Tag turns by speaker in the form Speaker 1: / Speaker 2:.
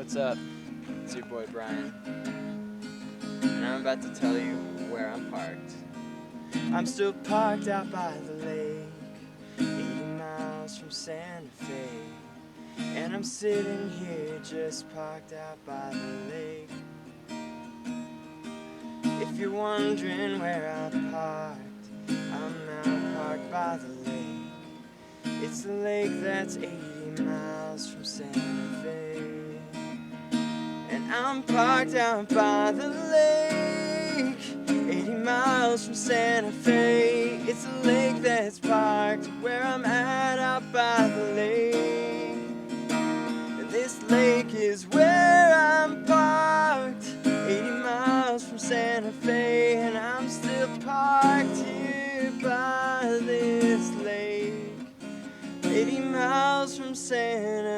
Speaker 1: What's up? It's your boy Brian, and I'm about to tell you where I'm parked. I'm still parked out by the lake, 80 miles from Santa Fe, and I'm sitting here just parked out by the lake. If you're wondering where I'm parked, I'm out parked by the lake. It's the lake that's 80 miles from Santa Fe, and I'm parked out by the lake, 80 miles from Santa Fe. It's a lake that's parked where I'm at, out by the lake. And this lake is where I'm parked, 80 miles from Santa Fe, and I'm still parked here by this lake, 80 miles from Santa